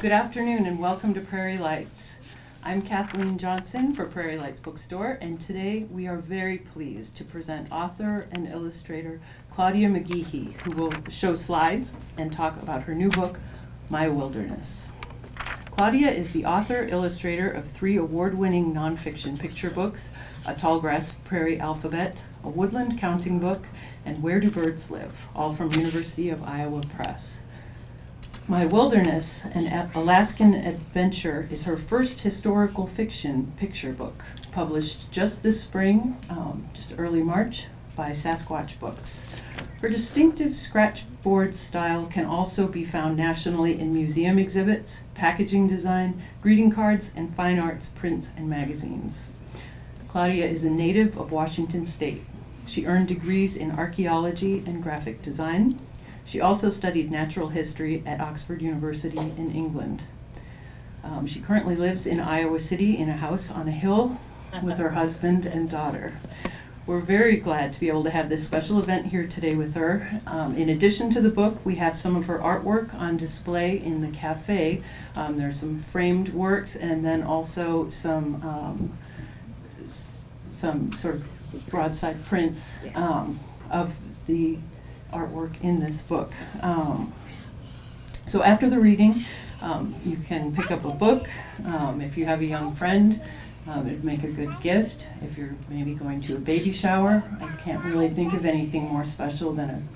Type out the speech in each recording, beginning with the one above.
Good afternoon and welcome to Prairie Lights. I'm Kathleen Johnson for Prairie Lights Bookstore, and today we are very pleased to present author and illustrator Claudia McGehee, who will show slides and talk about her new book, My Wilderness. Claudia is the author-illustrator of 3 award-winning nonfiction picture books, A Tallgrass Prairie Alphabet, A Woodland Counting Book, and Where Do Birds Live, all from University of Iowa Press. My Wilderness, an Alaskan Adventure, is her first historical fiction picture book, published just this spring, just early March, by Sasquatch Books. Her distinctive scratchboard style can also be found nationally in museum exhibits, packaging design, greeting cards, and fine arts prints and magazines. Claudia is a native of Washington State. She earned degrees in archaeology and graphic design. She also studied natural history at Oxford University in England. She currently lives in Iowa City in a house on a hill with her husband and daughter. We're very glad to be able to have this special event here today with her. In addition to the book, we have some of her artwork on display in the cafe. There's some framed works and then also some sort of broadside prints of the artwork in this book. So after the reading, you can pick up a book. If you have a young friend, it'd make a good gift. If you're maybe going to a baby shower, I can't really think of anything more special than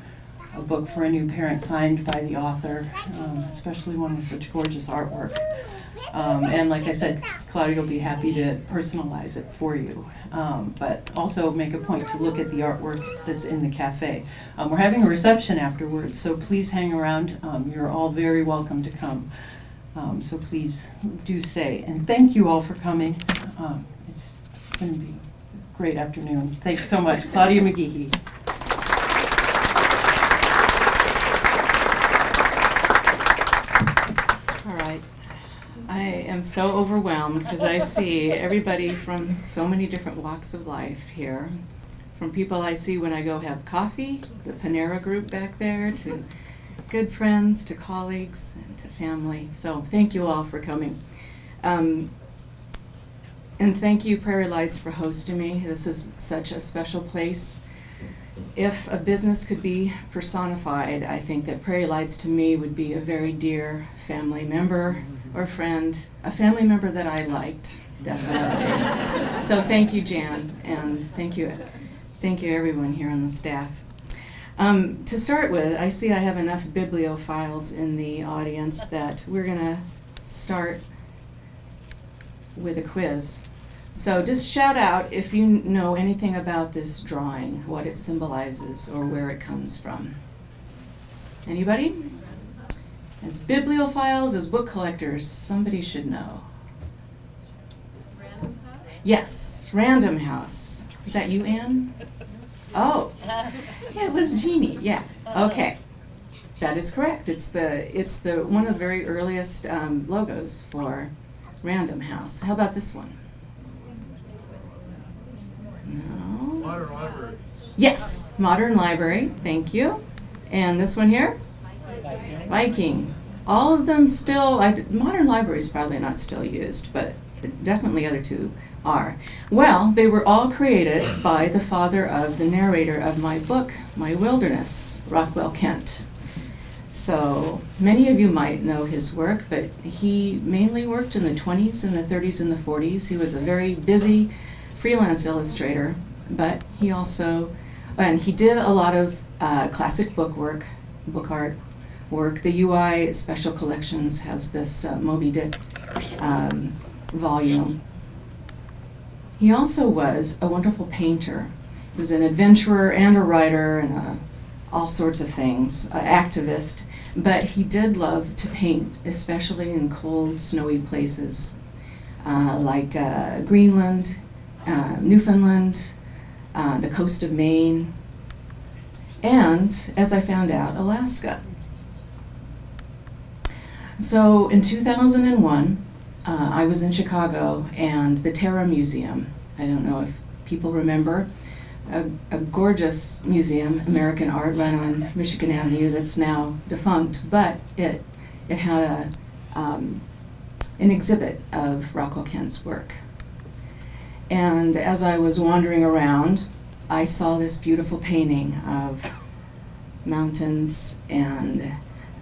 a book for a new parent signed by the author, especially one with such gorgeous artwork. And like I said, Claudia will be happy to personalize it for you, but also make a point to look at the artwork that's in the cafe. We're having a reception afterwards, so please hang around. You're all very welcome to come. So please do stay. And thank you all for coming. It's going to be a great afternoon. Thanks so much. Claudia McGehee. I am so overwhelmed because I see everybody from so many different walks of life here. From people I see when I go have coffee, the Panera group back there, to good friends, to colleagues, and to family. So thank you all for coming. And thank you, Prairie Lights, for hosting me. This is such a special place. If a business could be personified, I think that Prairie Lights to me would be a very dear family member or friend, a family member that I liked, definitely. So thank you, Jan, and thank you everyone here on the staff. To start with, I see I have enough bibliophiles in the audience that we're gonna start with a quiz. So just shout out if you know anything about this drawing, what it symbolizes, or where it comes from. Anybody? As bibliophiles, as book collectors, somebody should know. Random House? Yes, Random House. Is that you, Anne? Oh, yeah, it was Jeannie. Yeah. Okay, that is correct. It's the one of the very earliest logos for Random House. How about this one? No. Modern Library. Yes, Modern Library. Thank you. And this one here? Viking. All of them still, Modern Library is probably not still used, but definitely other two are. Well, they were all created by the father of the narrator of my book, My Wilderness, Rockwell Kent. So many of you might know his work, but he mainly worked in the 20s and the 30s and the 40s. He was a very busy freelance illustrator, but he also, and he did a lot of classic book art work. The UI Special Collections has this Moby Dick volume. He also was a wonderful painter. He was an adventurer and a writer and an all sorts of things, activist, but he did love to paint, especially in cold, snowy places like Greenland, Newfoundland, the coast of Maine, and, as I found out, Alaska. So in 2001, I was in Chicago, and the Terra Museum, I don't know if people remember, a gorgeous museum, American art, right on Michigan Avenue, that's now defunct, but it had an exhibit of Rockwell Kent's work. And as I was wandering around, I saw this beautiful painting of mountains and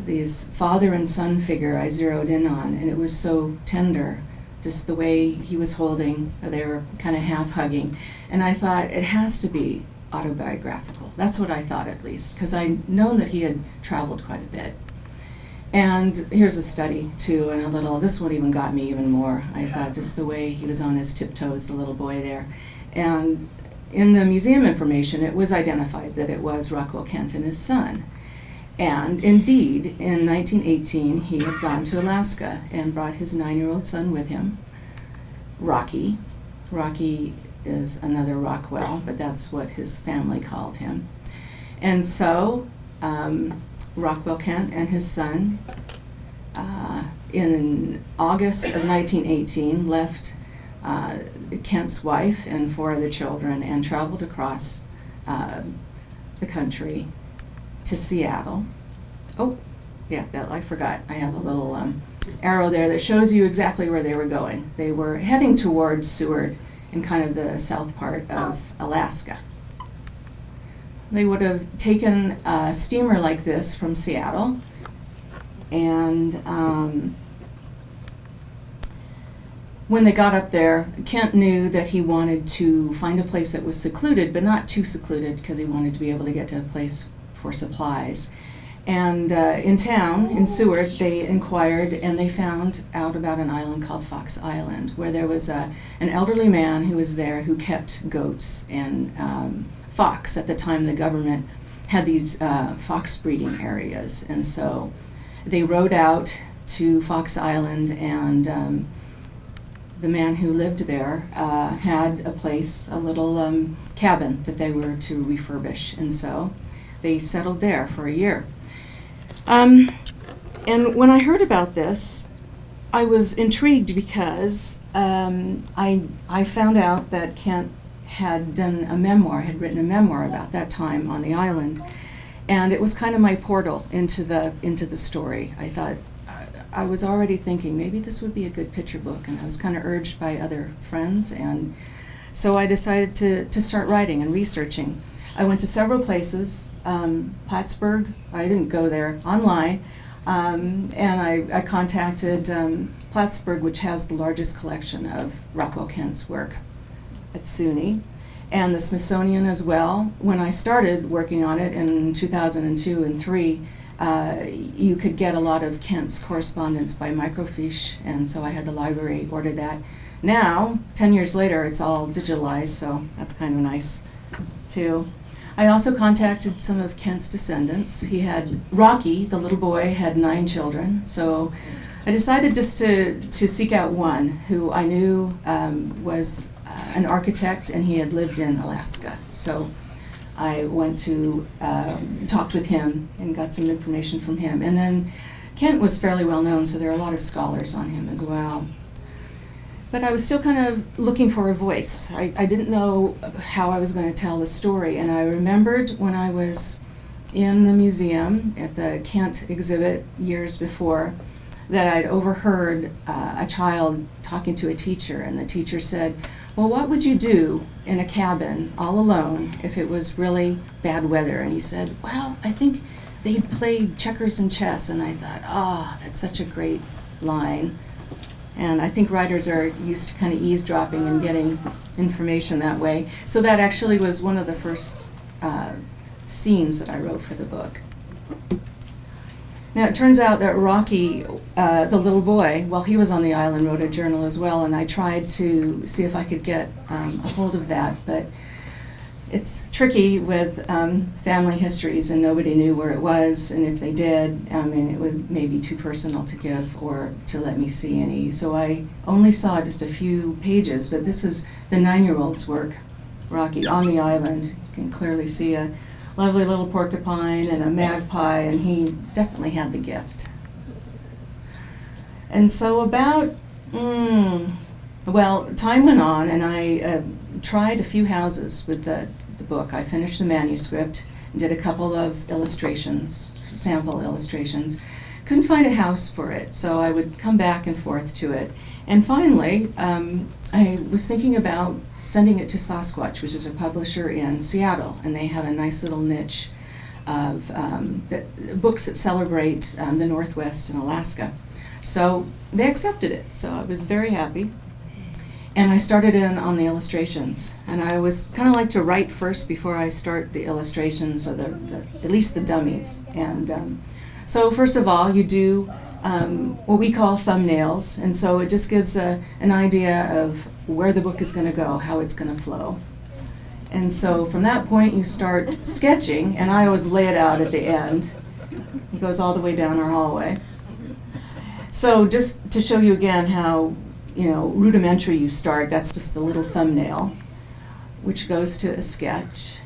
this father and son figure I zeroed in on, and it was so tender, just the way he was holding, they were kind of half hugging. And I thought, it has to be autobiographical. That's what I thought, at least, because I'd known that he had traveled quite a bit. And here's a study, too, and this one even got me even more. I thought just the way he was on his tiptoes, the little boy there. And in the museum information, it was identified that it was Rockwell Kent and his son. And indeed, in 1918, he had gone to Alaska and brought his 9-year-old son with him, Rocky. Rocky is another Rockwell, but that's what his family called him. And so Rockwell Kent and his son, in August of 1918, left Kent's wife and 4 other children and traveled across the country to Seattle. Oh, yeah, I forgot. I have a little arrow there that shows you exactly where they were going. They were heading towards Seward in kind of the south part of Alaska. They would have taken a steamer like this from Seattle, and when they got up there, Kent knew that he wanted to find a place that was secluded, but not too secluded, because he wanted to be able to get to a place for supplies. And in town, in Seward, they inquired, and they found out about an island called Fox Island, where there was an elderly man who was there who kept goats and fox. At the time, the government had these fox breeding areas, and so they rowed out to Fox Island, and the man who lived there had a place, a little cabin that they were to refurbish, and so they settled there for a year. And when I heard about this, I was intrigued because I found out that Kent had written a memoir about that time on the island, and it was kind of my portal into the story. I thought, I was already thinking maybe this would be a good picture book, and I was kind of urged by other friends, and so I decided to start writing and researching. I went to several places, Plattsburgh, I didn't go there, online, and I contacted Plattsburgh, which has the largest collection of Rockwell Kent's work at SUNY, and the Smithsonian as well. When I started working on it in 2002 and 3, you could get a lot of Kent's correspondence by microfiche, and so I had the library order that. Now, 10 years later, it's all digitalized, so that's kind of nice, too. I also contacted some of Kent's descendants. He had, Rocky, the little boy, had 9 children, so I decided just to seek out one who I knew was an architect, and he had lived in Alaska. So I went to, talked with him and got some information from him. And then Kent was fairly well known, so there are a lot of scholars on him as well. But I was still kind of looking for a voice. I didn't know how I was going to tell the story, and I remembered when I was in the museum at the Kent exhibit years before that I'd overheard a child talking to a teacher, and the teacher said, well, what would you do in a cabin all alone if it was really bad weather? And he said, well, I think they'd play checkers and chess. And I thought, oh, that's such a great line. And I think writers are used to kind of eavesdropping and getting information that way. So that actually was one of the first scenes that I wrote for the book. Now, it turns out that Rocky, the little boy, while he was on the island, wrote a journal as well, and I tried to see if I could get a hold of that, but it's tricky with family histories, and nobody knew where it was, and if they did, it was maybe too personal to give or to let me see any. So I only saw just a few pages, but this is the 9-year-old's work, Rocky, on the island. You can clearly see a lovely little porcupine and a magpie, and he definitely had the gift. And so about, time went on, and I tried a few houses with the book. I finished the manuscript and did a couple of illustrations, sample illustrations. Couldn't find a house for it, so I would come back and forth to it. And finally, I was thinking about sending it to Sasquatch, which is a publisher in Seattle, and they have a nice little niche of books that celebrate the Northwest and Alaska. So they accepted it, so I was very happy. And I started in on the illustrations, and I was kind of like to write first before I start the illustrations, or at least the dummies. And so first of all, you do what we call thumbnails, and so it just gives an idea of where the book is going to go, how it's going to flow. And so from that point, you start sketching, and I always lay it out at the end. It goes all the way down our hallway. So just to show you again how rudimentary you start, that's just the little thumbnail, which goes to a sketch.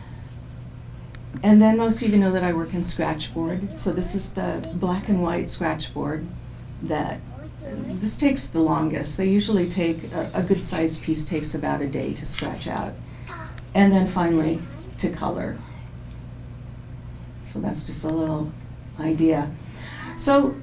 And then most of you know that I work in scratchboard, so this is the black and white scratchboard this takes the longest. They usually take, a good sized piece takes about a day to scratch out. And then finally to color. So that's just a little idea. So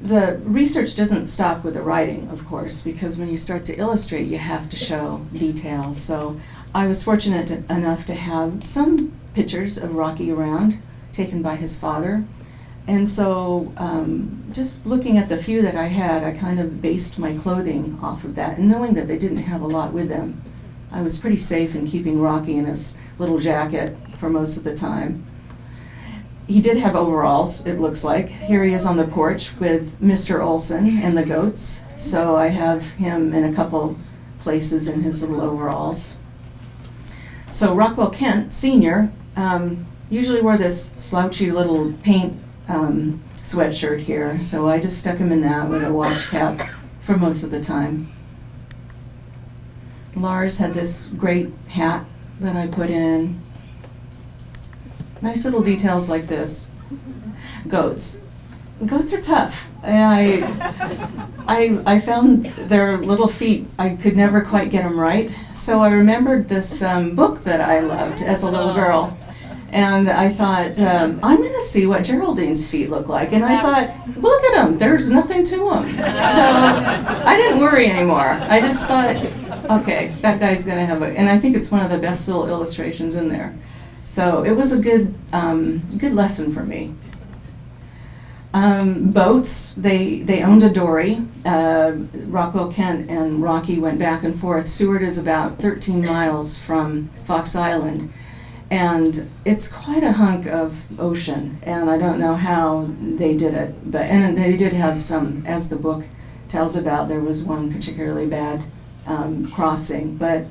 the research doesn't stop with the writing, of course, because when you start to illustrate, you have to show details. So I was fortunate enough to have some pictures of Rocky around, taken by his father. And so just looking at the few that I had, I kind of based my clothing off of that. And knowing that they didn't have a lot with them, I was pretty safe in keeping Rocky in his little jacket for most of the time. He did have overalls, it looks like. Here he is on the porch with Mr. Olson and the goats. So I have him in a couple places in his little overalls. So Rockwell Kent, Sr., usually wore this slouchy little paint sweatshirt here. So I just stuck him in that with a watch cap for most of the time. Lars had this great hat that I put in. Nice little details like this. Goats. Goats are tough. And I found their little feet, I could never quite get them right. So I remembered this book that I loved as a little girl. And I thought, I'm going to see what Geraldine's feet look like. And I thought, look at them, there's nothing to them. So I didn't worry anymore. I just thought, okay, that guy's going to have and I think it's one of the best little illustrations in there. So it was a good lesson for me. Boats, they owned a dory. Rockwell Kent and Rocky went back and forth. Seward is about 13 miles from Fox Island. And it's quite a hunk of ocean, and I don't know how they did it. And they did have some, as the book tells about, there was one particularly bad crossing. But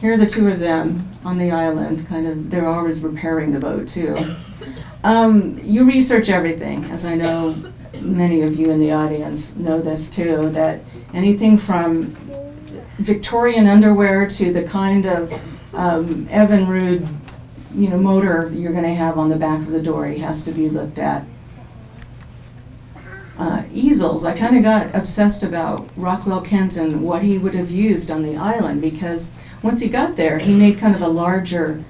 here are the two of them on the island, they're always repairing the boat too. You research everything, as I know many of you in the audience know this too, that anything from Victorian underwear to the kind of Evinrude motor you're going to have on the back of the dory has to be looked at. Easels, I kind of got obsessed about Rockwell Kent and what he would have used on the island, because once he got there, he made kind of a larger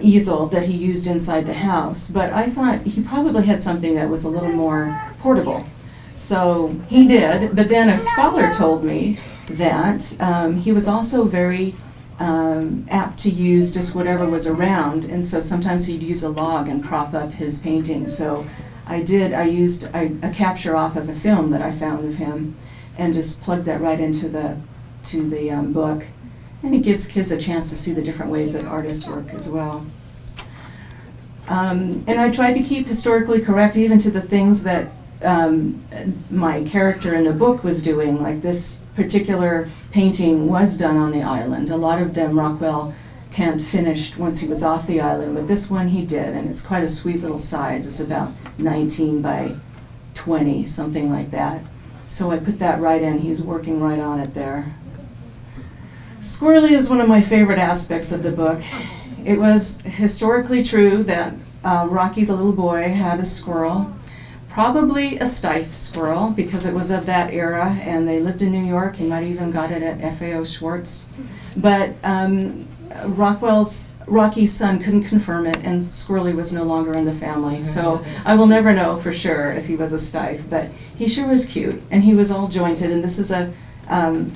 easel that he used inside the house. But I thought he probably had something that was a little more portable. So he did, but then a scholar told me that he was also very apt to use just whatever was around, and so sometimes he'd use a log and prop up his painting. So I used a capture off of a film that I found of him and just plugged that right into the book, and it gives kids a chance to see the different ways that artists work as well. And I tried to keep historically correct even to the things that my character in the book was doing. Like this particular painting was done on the island. A lot of them Rockwell Kent finished once he was off the island, but this one he did, and it's quite a sweet little size. It's about 19 by 20, something like that. So I put that right in. He's working right on it there. Squirrely is one of my favorite aspects of the book. It was historically true that Rocky the little boy had a squirrel, probably a stiff squirrel because it was of that era, and they lived in New York. He might have even got it at FAO Schwartz. But Rocky's son couldn't confirm it, and Squirrely was no longer in the family. So I will never know for sure if he was a stiff, but he sure was cute, and he was all jointed, and this is a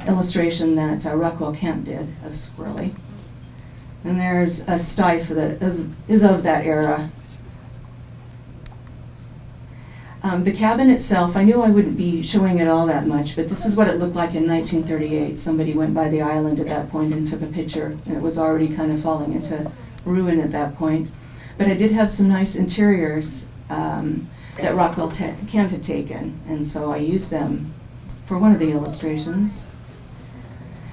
illustration that Rockwell Kent did of Squirrely. And there's a stiff that is of that era. The cabin itself, I knew I wouldn't be showing it all that much, but this is what it looked like in 1938. Somebody went by the island at that point and took a picture, and it was already kind of falling into ruin at that point. But I did have some nice interiors that Rockwell Kent had taken, and so I used them for one of the illustrations.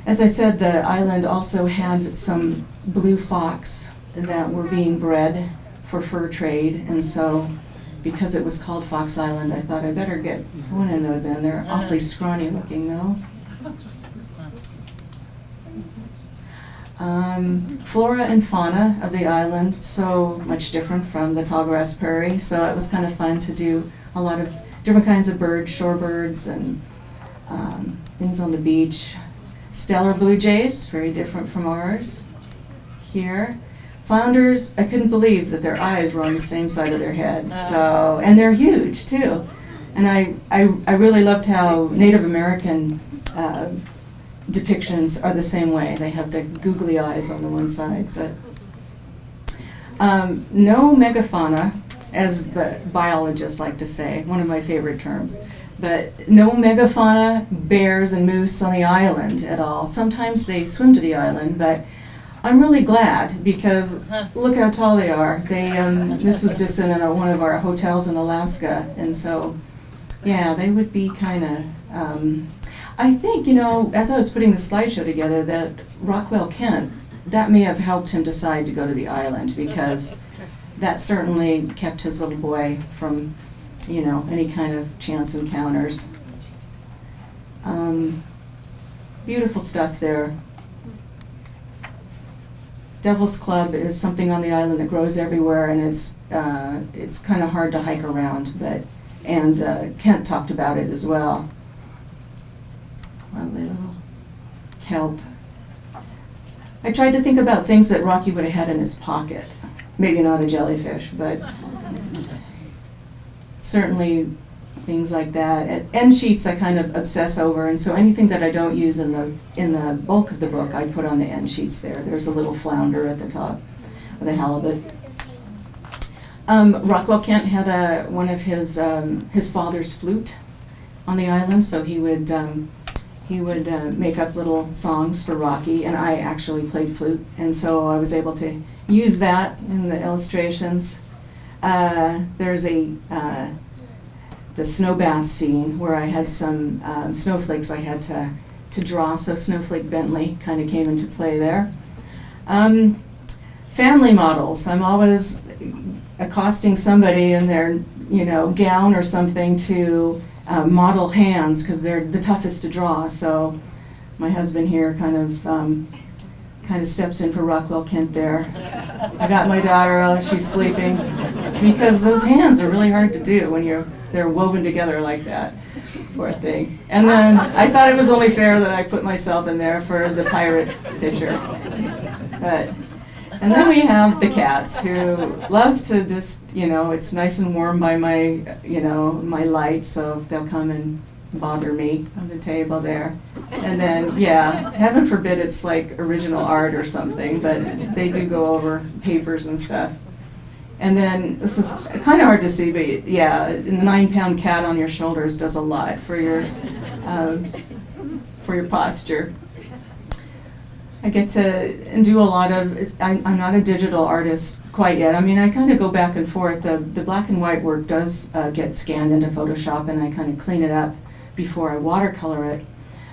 As I said, the island also had some blue fox that were being bred for fur trade, and so because it was called Fox Island, I thought I better get one of those in. They're awfully scrawny looking though. Flora and fauna of the island, so much different from the tallgrass prairie, so it was kind of fun to do a lot of different kinds of birds, shorebirds and things on the beach. Stellar blue jays, very different from ours here. Flounders, I couldn't believe that their eyes were on the same side of their head. So, and they're huge too. And I really loved how Native American depictions are the same way. They have the googly eyes on the one side, but no megafauna, as the biologists like to say, one of my favorite terms. But no megafauna, bears and moose on the island at all. Sometimes they swim to the island, but I'm really glad because look how tall they are. They this was just in one of our hotels in Alaska, and so yeah, they would be kind of. I think, you know, as I was putting the slideshow together, that Rockwell Kent, that may have helped him decide to go to the island because that certainly kept his little boy from, you know, any kind of chance encounters. Beautiful stuff there. Devil's Club is something on the island that grows everywhere, and it's kind of hard to hike around, and Kent talked about it as well. Lovely little kelp. I tried to think about things that Rocky would have had in his pocket. Maybe not a jellyfish, but certainly things like that. And end sheets I kind of obsess over, and so anything that I don't use in the bulk of the book, I put on the end sheets there. There's a little flounder at the top with a halibut. Rockwell Kent had one of his father's flute on the island, so he would make up little songs for Rocky, and I actually played flute, and so I was able to use that in the illustrations. There's the snow bath scene where I had some snowflakes I had to draw, so Snowflake Bentley kind of came into play there. Family models. I'm always accosting somebody in their, you know, gown or something to model hands because they're the toughest to draw. So my husband here kind of steps in for Rockwell Kent there. I got my daughter, she's sleeping, because those hands are really hard to do when they're woven together like that, poor thing. And then I thought it was only fair that I put myself in there for the pirate picture. And then we have the cats who love to just, you know, it's nice and warm by my, you know, my light, so they'll come and bother me on the table there. And then, yeah, heaven forbid it's like original art or something, but they do go over papers and stuff. And then, this is kind of hard to see, but yeah, the 9-pound cat on your shoulders does a lot for your posture. I get to do a lot of, I'm not a digital artist quite yet. I mean, I kind of go back and forth. The black and white work does get scanned into Photoshop, and I kind of clean it up before I watercolor it.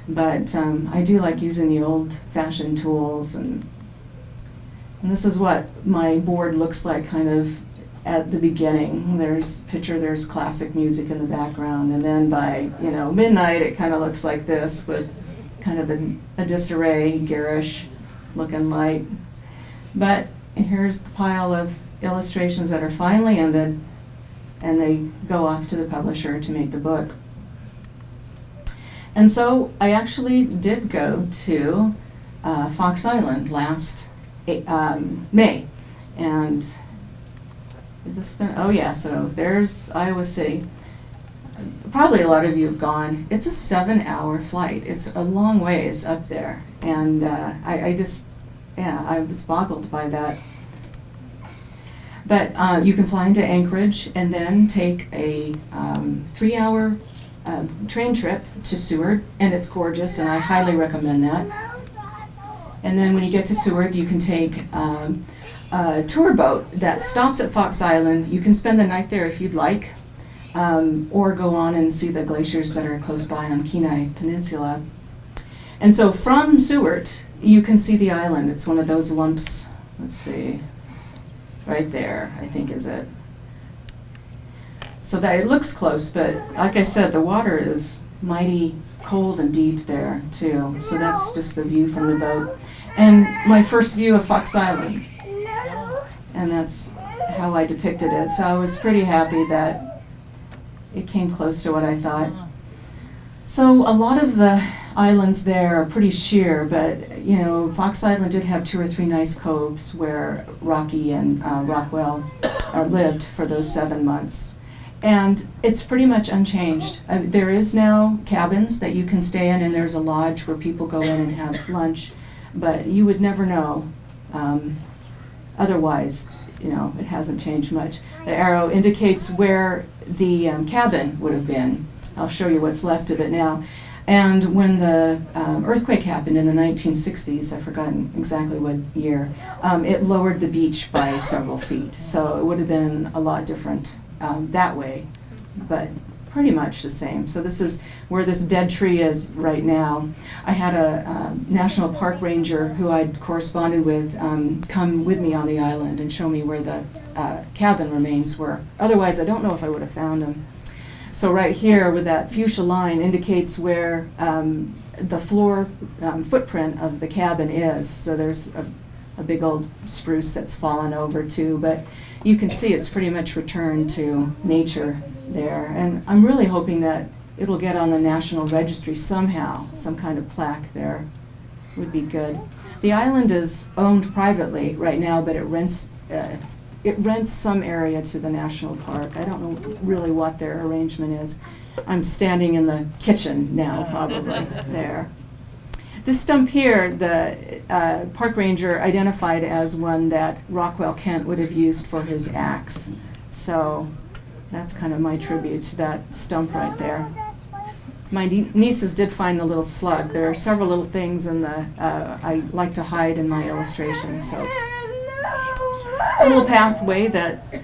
But I do like using the old-fashioned tools, and this is what my board looks like kind of at the beginning. There's classic music in the background, and then by midnight it kind of looks like this with kind of a disarray, garish looking light. But here's the pile of illustrations that are finally ended, and they go off to the publisher to make the book. And so I actually did go to Fox Island last May, and is this been? Oh yeah, so there's Iowa City. Probably a lot of you have gone. It's a 7-hour flight. It's a long ways up there, and I was boggled by that. But you can fly into Anchorage and then take a 3-hour train trip to Seward, and it's gorgeous, and I highly recommend that. And then when you get to Seward, you can take a tour boat that stops at Fox Island. You can spend the night there if you'd like, or go on and see the glaciers that are close by on Kenai Peninsula. And so from Seward, you can see the island. It's one of those lumps, let's see, right there, I think is it. So that it looks close, but like I said, the water is mighty cold and deep there too. So that's just the view from the boat. And my first view of Fox Island. And that's how I depicted it. So I was pretty happy that it came close to what I thought. So a lot of the islands there are pretty sheer, but Fox Island did have 2 or 3 nice coves where Rocky and Rockwell lived for those 7 months. And it's pretty much unchanged. There is now cabins that you can stay in, and there's a lodge where people go in and have lunch, but you would never know. Otherwise, it hasn't changed much. The arrow indicates where the cabin would have been. I'll show you what's left of it now. And when the earthquake happened in the 1960s, I've forgotten exactly what year, it lowered the beach by several feet. So it would have been a lot different that way, but pretty much the same. So this is where this dead tree is right now. I had a national park ranger who I'd corresponded with come with me on the island and show me where the cabin remains were. Otherwise, I don't know if I would have found them. So right here with that fuchsia line indicates where the floor footprint of the cabin is. So there's a big old spruce that's fallen over too, but you can see it's pretty much returned to nature there. And I'm really hoping that it'll get on the National Registry somehow. Some kind of plaque there would be good. The island is owned privately right now, but it rents some area to the national park. I don't know really what their arrangement is. I'm standing in the kitchen now, probably there. This stump here, the park ranger identified as one that Rockwell Kent would have used for his axe. So that's kind of my tribute to that stump right there. My nieces did find the little slug. There are several little things in the I like to hide in my illustrations. So a little pathway that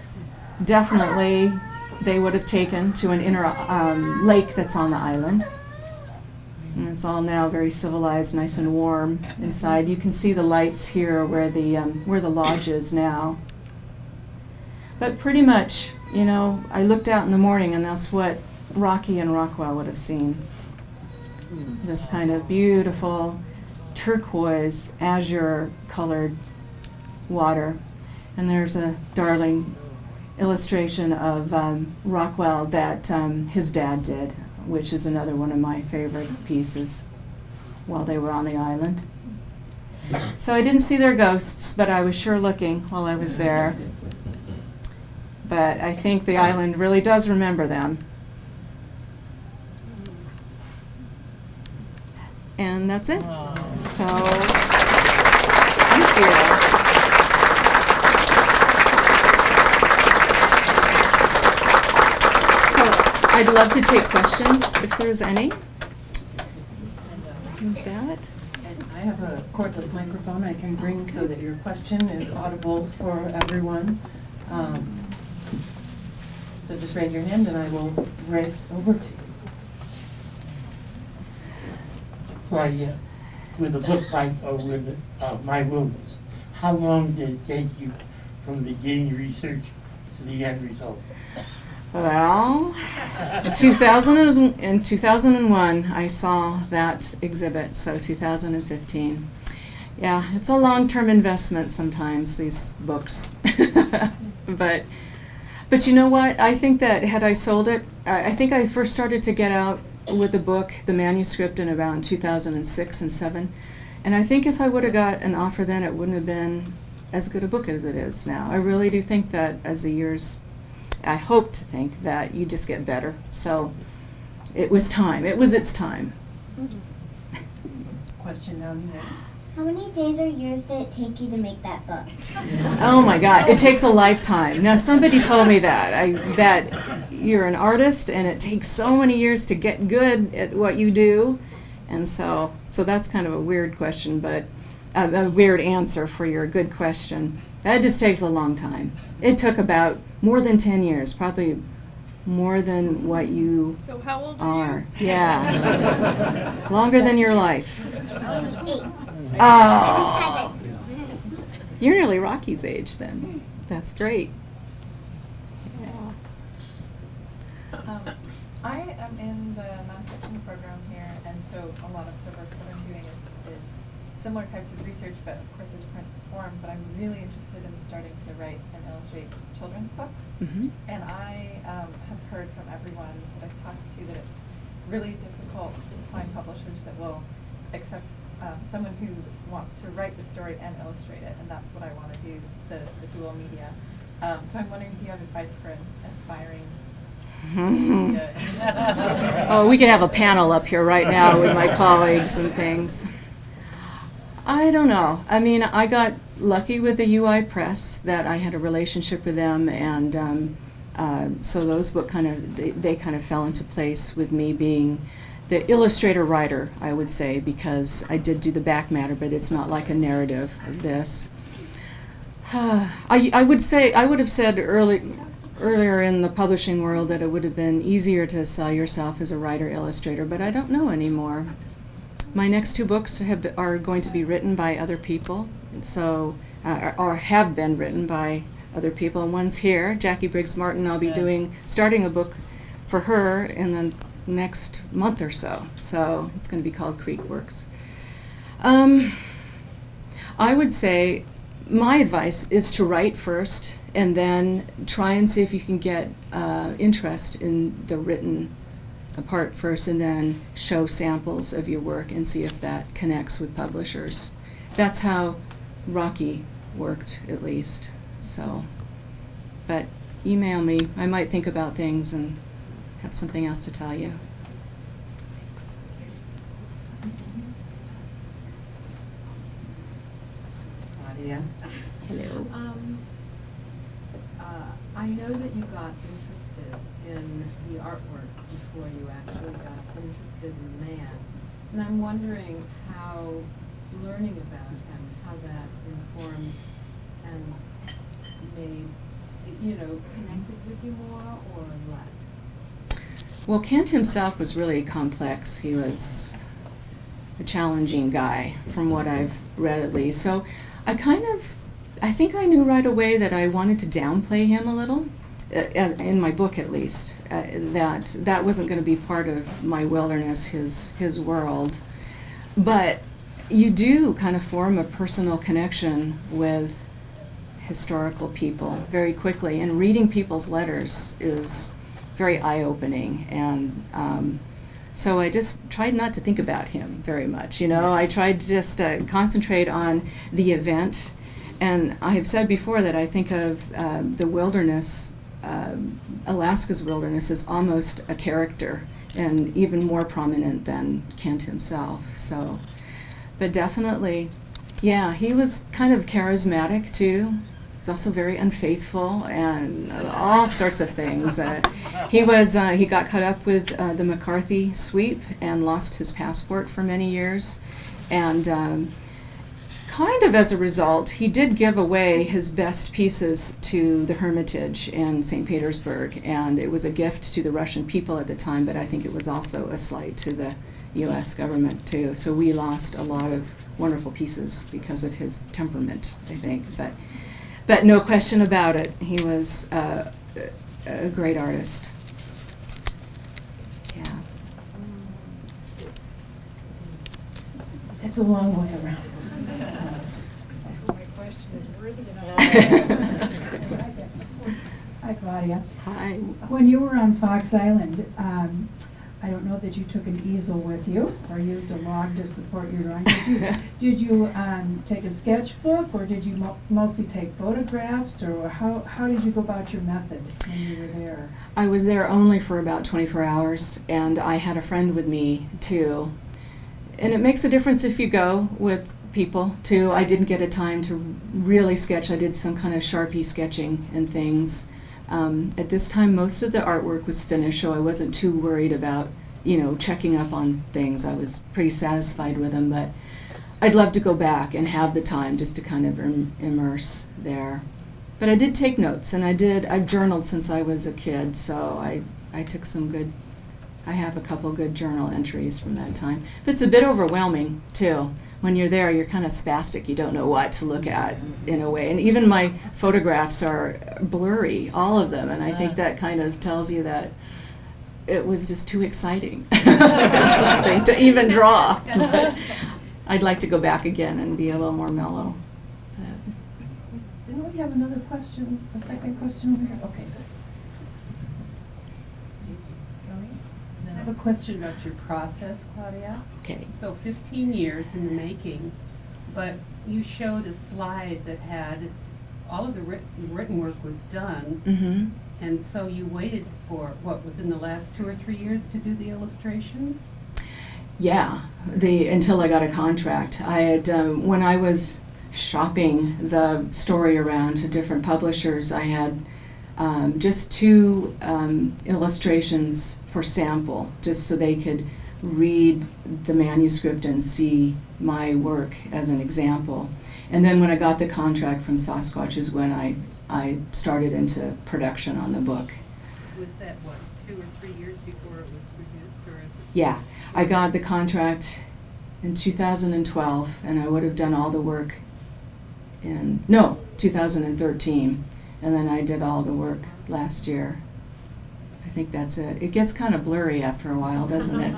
definitely they would have taken to an inner lake that's on the island. And it's all now very civilized, nice and warm inside. You can see the lights here where the lodge is now. But pretty much, I looked out in the morning and that's what Rocky and Rockwell would have seen. This kind of beautiful turquoise, azure colored water. And there's a darling illustration of Rockwell that his dad did, which is another one of my favorite pieces while they were on the island. So I didn't see their ghosts, but I was sure looking while I was there. But I think the island really does remember them. And that's it. So, thank you. I'd love to take questions if there's any. With that. I have a cordless microphone I can bring so that your question is audible for everyone. So just raise your hand and I will race over to you. Claudia, with a book like with My Wilderness, how long did it take you from beginning research to the end result? Well, in 2001, I saw that exhibit, so 2015. Yeah, it's a long-term investment sometimes, these books. But you know what? I think that had I sold it, I think I first started to get out with the book, the manuscript, in around 2006 and 7. And I think if I would have got an offer then, it wouldn't have been as good a book as it is now. I really do think that as the years, I hope to think that you just get better. So it was time. It was its time. Question down here. How many days or years did it take you to make that book? Oh my God, it takes a lifetime. Now somebody told me that, that you're an artist and it takes so many years to get good at what you do. And so that's kind of a weird question, but a weird answer for your good question. That just takes a long time. It took about more than 10 years, probably more than what you So how old are you? Yeah. Longer than your life. 8. Oh. You're nearly Rocky's age then. That's great. Yeah. I am in the nonfiction program here, and so a lot of the work that I'm doing is similar types of research, but of course a different form. But I'm really interested in starting to write and illustrate children's books. Mm-hmm. And I have heard from everyone that I've talked to that it's really difficult to find publishers that will accept someone who wants to write the story and illustrate it, and that's what I want to do, the dual media. So I'm wondering if you have advice for an aspiring media. Oh, we could have a panel up here right now with my colleagues and things. I don't know. I mean, I got lucky with the UI Press that I had a relationship with them, and so those book they kind of fell into place with me being the illustrator writer, I would say, because I did do the back matter, but it's not like a narrative of this. I would have said earlier in the publishing world that it would have been easier to sell yourself as a writer-illustrator, but I don't know anymore. My next 2 books are going to be written by other people, so or have been written by other people. And one's here, Jackie Briggs Martin. I'll be starting a book for her in the next month or so. So it's going to be called Creek Works. I would say my advice is to write first and then try and see if you can get interest in the written part first, and then show samples of your work and see if that connects with publishers. That's how Rocky worked, at least. So, but email me. I might think about things and have something else to tell you. Thanks. Claudia. Hello. I know that you got interested in the artwork before you actually got interested in the man. And I'm wondering how learning about him, how that informed and made, connected with you more or less? Well, Kent himself was really complex. He was a challenging guy, from what I've read at least. So I think I knew right away that I wanted to downplay him a little, in my book at least, that wasn't going to be part of my wilderness, his world. But you do kind of form a personal connection with historical people very quickly, and reading people's letters is very eye-opening. And so I just tried not to think about him very much. I tried to just concentrate on the event. And I have said before that I think of the wilderness, Alaska's wilderness, as almost a character, and even more prominent than Kent himself. So, but definitely, yeah, he was kind of charismatic too. He's also very unfaithful and all sorts of things. He got caught up with the McCarthy sweep and lost his passport for many years. And kind of as a result, he did give away his best pieces to the Hermitage in St. Petersburg, and it was a gift to the Russian people at the time, but I think it was also a slight to the U.S. government too. So we lost a lot of wonderful pieces because of his temperament, I think. But no question about it, he was a great artist. Yeah. It's a long way around. My question is worthy enough. Hi, Claudia. Hi. When you were on Fox Island, I don't know that you took an easel with you or used a log to support your drawing. Did you take a sketchbook, or did you mostly take photographs, or how did you go about your method when you were there? I was there only for about 24 hours, and I had a friend with me too. And it makes a difference if you go with people too. I didn't get a time to really sketch. I did some kind of Sharpie sketching and things. At this time, most of the artwork was finished, so I wasn't too worried about, checking up on things. I was pretty satisfied with them, but I'd love to go back and have the time just to kind of immerse there. But I did take notes, and I've journaled since I was a kid, so I took I have a couple good journal entries from that time. But it's a bit overwhelming, too. When you're there, you're kind of spastic. You don't know what to look at in a way. And even my photographs are blurry, all of them. And I think that kind of tells you that it was just too exciting something to even draw. But I'd like to go back again and be a little more mellow. Didn't we have another question, a second question over here? Okay. I have a question about your process, Claudia. Okay. So 15 years in the making, but you showed a slide that had all of the written work was done, Mm-hmm. and so you waited for, within the last 2 or 3 years to do the illustrations? Yeah, until I got a contract. I had, when I was shopping the story around to different publishers, I had just 2 illustrations for sample, just so they could read the manuscript and see my work as an example. And then when I got the contract from Sasquatch is when I started into production on the book. Was that, 2 or 3 years before it was produced, or is it? Yeah, I got the contract in 2012, and I would have done all the work in, 2013. And then I did all the work last year. I think that's it. It gets kind of blurry after a while, doesn't it?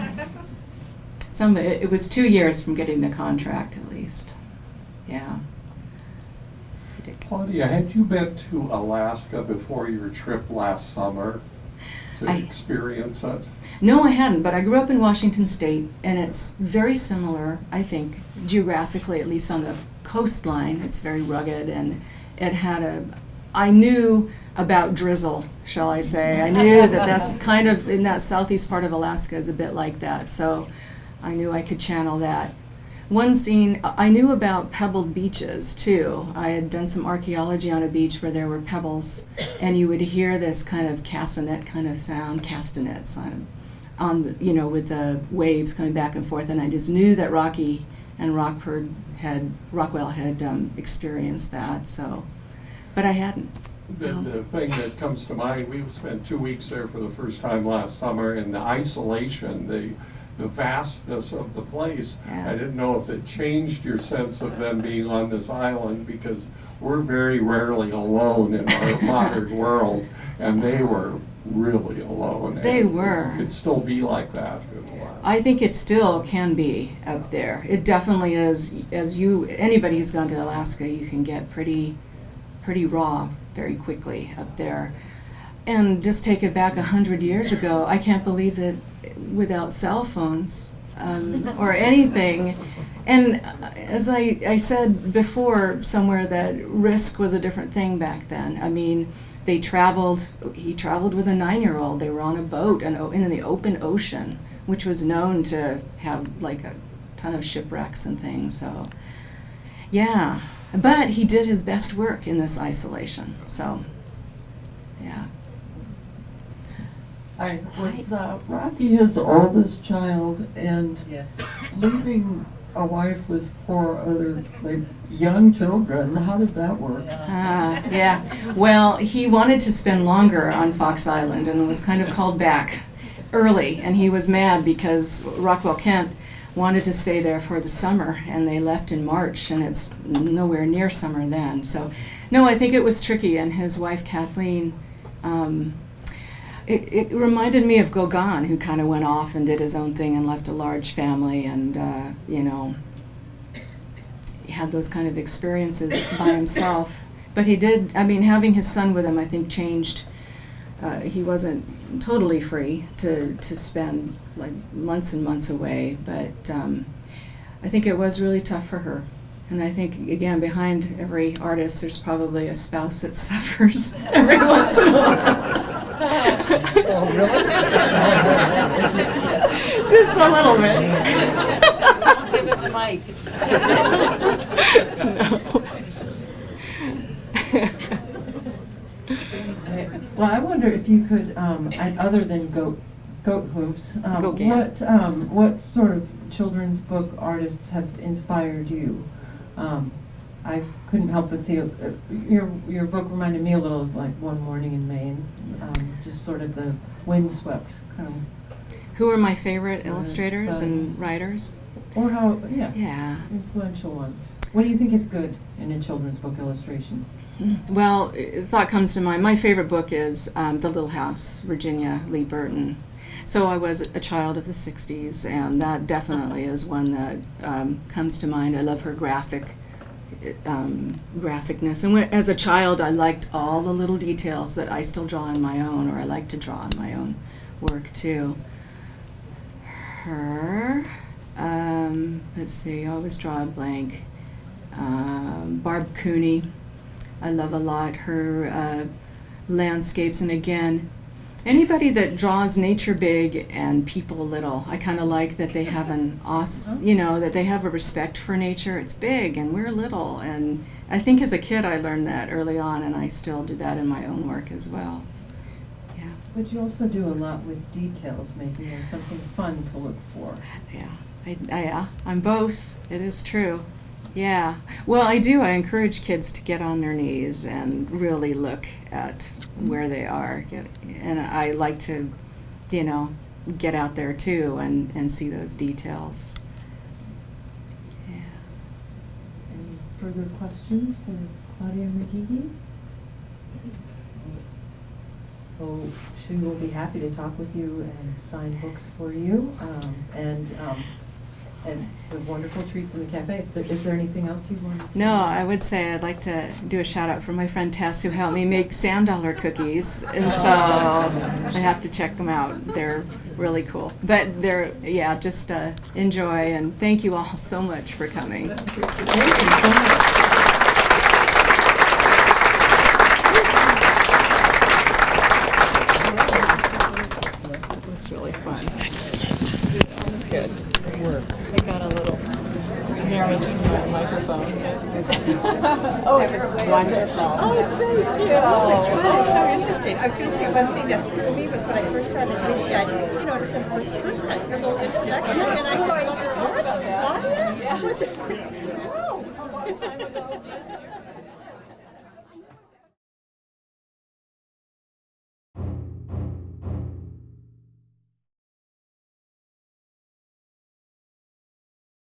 It was 2 years from getting the contract, at least. Yeah. Claudia, had you been to Alaska before your trip last summer to experience it? No, I hadn't, but I grew up in Washington State, and it's very similar, I think, geographically, at least on the coastline. It's very rugged, and it had I knew about drizzle, shall I say. I knew that's kind of, in that southeast part of Alaska is a bit like that, so I knew I could channel that. One scene, I knew about pebbled beaches, too. I had done some archaeology on a beach where there were pebbles, and you would hear this kind of castanet kind of sound, castanets, on the, with the waves coming back and forth, and I just knew that Rocky and Rockwell had experienced that, so. But I hadn't. The thing that comes to mind, we spent 2 weeks there for the first time last summer, and the isolation, the vastness of the place. Yeah. I didn't know if it changed your sense of them being on this island, because we're very rarely alone in our modern world, and they were really alone. They and were. It could still be like that in Alaska. I think it still can be up there. It definitely is. Anybody who's gone to Alaska, you can get pretty raw very quickly up there. And just take it back 100 years ago, I can't believe that without cell phones or anything. And as I said before somewhere, that risk was a different thing back then. I mean, he traveled with a 9-year-old. They were on a boat in the open ocean, which was known to have like a ton of shipwrecks and things. So, yeah. But he did his best work in this isolation, so, yeah. Was Rocky his oldest child, and Yes. leaving a wife with 4 other, like, young children. How did that work? Yeah. Well, he wanted to spend longer on Fox Island and was kind of called back early, and he was mad because Rockwell Kent wanted to stay there for the summer, and they left in March, and it's nowhere near summer then. So, no, I think it was tricky, and his wife Kathleen, it reminded me of Gauguin, who kind of went off and did his own thing and left a large family, and you know, he had those kind of experiences by himself. But he did, I mean, having his son with him, I think, changed. He wasn't totally free to spend like months and months away, but I think it was really tough for her. And I think, again, behind every artist, there's probably a spouse that suffers every once in a while. Oh, really? Just a little bit. Give it the mic. Well, I wonder if you could, other than goat hooves, what sort of children's book artists have inspired you? I couldn't help but see your book reminded me a little of like One Morning in Maine, just sort of the windswept kind of. Who are my favorite illustrators and writers? Or how, Yeah. influential ones. What do you think is good in a children's book illustration? Well, a thought comes to mind. My favorite book is The Little House, Virginia Lee Burton. So I was a child of the 60s, and that definitely is one that comes to mind. I love her graphicness. And as a child, I liked all the little details that I still draw on my own, or I like to draw on my own work, too. Her, let's see, I always draw a blank. Barb Cooney, I love a lot. Her landscapes, and again, anybody that draws nature big and people little, I kind of like that they have that they have a respect for nature. It's big and we're little, and I think as a kid I learned that early on, and I still do that in my own work as well. Yeah. But you also do a lot with details, making there something fun to look for. Yeah, I'm both. It is true. Yeah. Well, I do. I encourage kids to get on their knees and really look at where they are. And I like to, get out there too and see those details. Yeah. Any further questions for Claudia McGehee? So she will be happy to talk with you and sign books for you, and the wonderful treats in the cafe. Is there anything else you want to say? No, I would say I'd like to do a shout out for my friend Tess, who helped me make sand dollar cookies, and so I have to check them out. They're really cool. But just enjoy, and thank you all so much for coming. Thank you so much. It was really fun. Good work. I got a little nearer to my microphone. Oh, it was wonderful. Oh, thank you. Which one? It's so interesting. I was going to say one thing that for me was when I first started reading that, it's in first person, your little introduction, and I was about to talk about that. Claudia? Yeah.